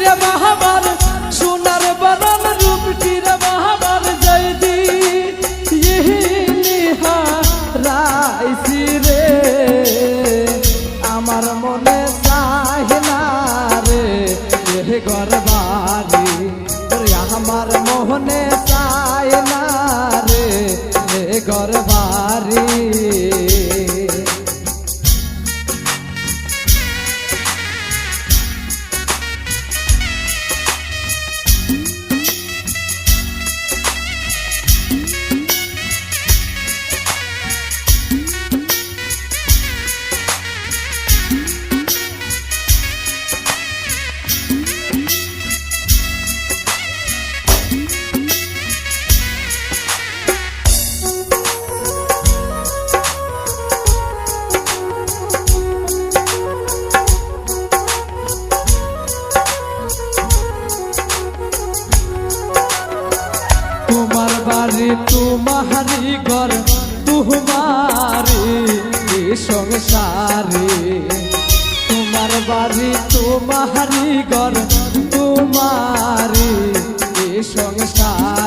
রে বাহাবার সোনার বরণ রূপটি রে বাহাবার জয়দি ইহনিহা রাইছি রে আমার মনে চাহে না রে এ ঘর বাড়ি আমার মোহনে চায় না রে এ ঘর বাড়ি তোমার বাড়ি তোমারি ঘর তোমারি সংসারে তোমার বাড়ি তোমারি ঘর তোমারি সংসার